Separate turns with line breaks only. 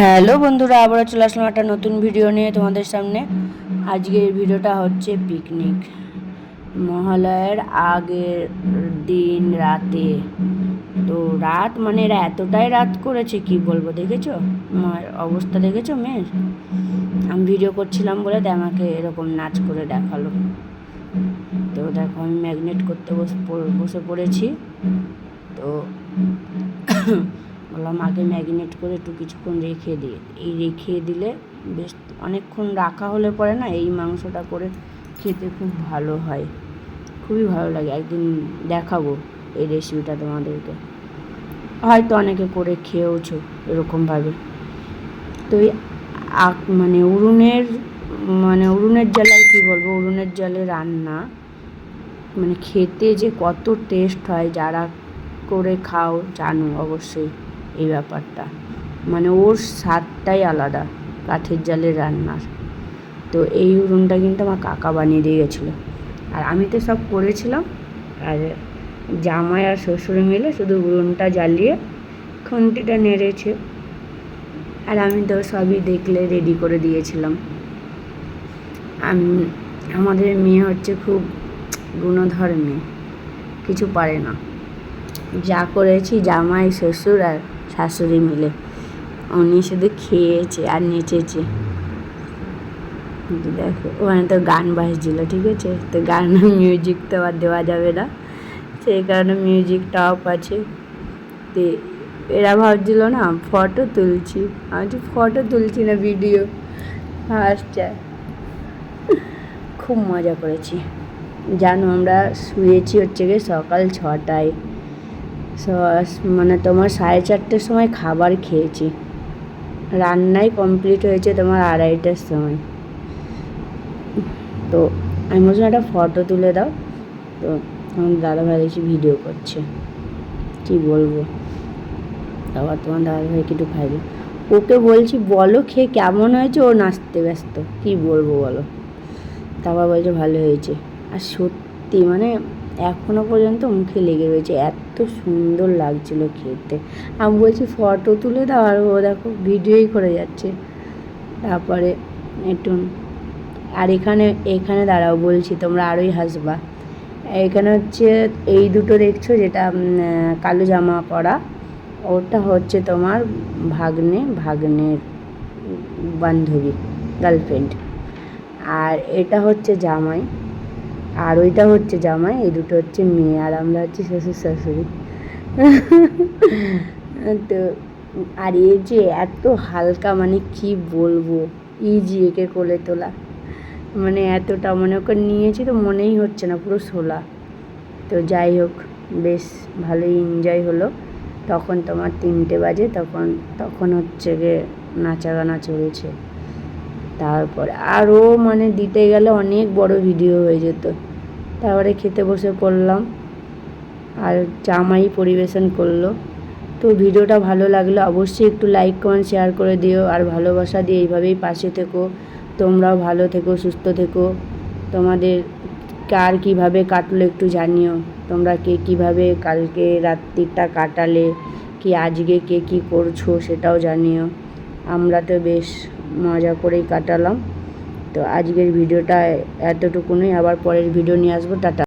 Hello বন্ধুরা, আবারও চলে আসলাম একটা নতুন ভিডিও নিয়ে তোমাদের সামনে। আজকের ভিডিওটা হচ্ছে পিকনিক, মহালয়ার আগের দিন রাতে। তো রাত মানে এরা এতটাই রাত করেছে কি বলবো, দেখেছো অবস্থা, দেখেছো মেয়ের? আমি ভিডিও করছিলাম বলে আমাকে এরকম নাচ করে দেখালো। তো দেখো আমি ম্যাগনেট করতে বসে পড়েছি। তো বললাম আগে ম্যাগনেট করে একটু কিছুক্ষণ রেখে দিয়ে, এই রেখে দিলে বেশ অনেকক্ষণ রাখা হলে পরে না এই মাংসটা করে খেতে খুব ভালো হয়, খুবই ভালো লাগে। একদিন দেখাবো এই রেসিপিটা তোমাদেরকে, হয়তো অনেকে করে খেয়েওছো এরকমভাবে। তো এই উনুনের জ্বালায় কী বলবো, উনুনের জলে রান্না মানে খেতে যে কত টেস্ট হয়, যারা করে খাও জানো অবশ্যই এই ব্যাপারটা। মানে ওর স্বাদটাই আলাদা কাঠের জালের রান্নার। তো এই উনুনটা কিন্তু আমার কাকা বানিয়ে দিয়ে গেছিলো, আর আমি তো সব করেছিলাম, আর জামাই আর শ্বশুরে মিলে শুধু উনুনটা জ্বালিয়ে খুন্তিটা নেড়েছে, আর আমি তো সবই দেখলে রেডি করে দিয়েছিলাম। আমাদের মেয়ে হচ্ছে খুব গুণধর মেয়ে, কিছু পারে না। যা করেছি জামাই শ্বশুর আর শাশুড়ি মিলে, উনি শুধু খেয়েছে আর নেচেছে। দেখো ওখানে তো গান বাজছিল, ঠিক আছে, তো গান মিউজিক তো আর দেওয়া যাবে না, সেই কারণে মিউজিকটা অফ আছে। তো এরা ভাবছিল না ফটো তুলছি, আমি ফটো তুলছি না, ভিডিও। আচ্ছা, খুব মজা করেছি জানো। আমরা শুয়েছি হচ্ছে গিয়ে সকাল 6টায়, মানে তোমার 4:30টার সময় খাবার খেয়েছি, রান্নাই কমপ্লিট হয়েছে তোমার 2:30টার সময়। তো আমি বলছিলাম একটা ফটো তুলে দাও, তো আমার দাদাভাই দেখছি ভিডিও করছে, কি বলবো। আবার তোমার দাদাভাই একটু খাইবে, ওকে বলছি বলো খেয়ে কেমন হয়েছে, ও নাচতে ব্যস্ত, কি বলবো বলো। তারপর বলছে ভালো হয়েছে, আর সত্যি মানে এখনও পর্যন্ত মুখে লেগে রয়েছে, এত সুন্দর লাগছিল খেতে। আমি বলছি ফটো তুলে দাও, আর ও দেখো ভিডিওই করে যাচ্ছে। তারপরে একটু আর এখানে দাঁড়াও বলছি, তোমরা আরোই হাসবা। এখানে হচ্ছে এই দুটো দেখছো যেটা কালো জামা পরা, ওটা হচ্ছে তোমার ভাগ্নের বান্ধবী, গার্লফ্রেন্ড। আর এটা হচ্ছে জামাই, আর ওইটা হচ্ছে জামাই, এই দুটো হচ্ছে মেয়ে, আর আমরা হচ্ছে শ্বশুর শাশুড়ি। তো আর এই যে এত হালকা, মানে কি বলবো, ইজি একে কোলে তোলা, মানে এতটা মনে ওকে নিয়েছি তো মনেই হচ্ছে না, পুরো শোলা। তো যাই হোক, বেশ ভালোই এনজয় হলো। তখন তোমার 3টে বাজে, তখন হচ্ছে গিয়ে নাচা গানা চলছে। তারপরে আরও মানে দিতে গেলে অনেক বড় ভিডিও হয়ে যেত। তারপরে খেতে বসে পড়লাম, আর জামাই পরিবেশন করলো। তো ভিডিওটা ভালো লাগলে অবশ্যই একটু লাইক কমেন্ট শেয়ার করে দিও, আর ভালোবাসা দিয়ে এইভাবেই পাশে থেকো। তোমরাও ভালো থেকো, সুস্থ থেকো। তোমাদের কার কীভাবে কাটলো একটু জানিও, তোমরা কে কীভাবে কালকে রাত্রিটা কাটালে, কি আজকে কে কী করছো সেটাও জানিও। আমরা তো বেশ মজা করেই কাটালাম। তো আজকের ভিডিওটা এতটুকুনই, আবার পরের ভিডিও নিয়ে আসবো। টাটা।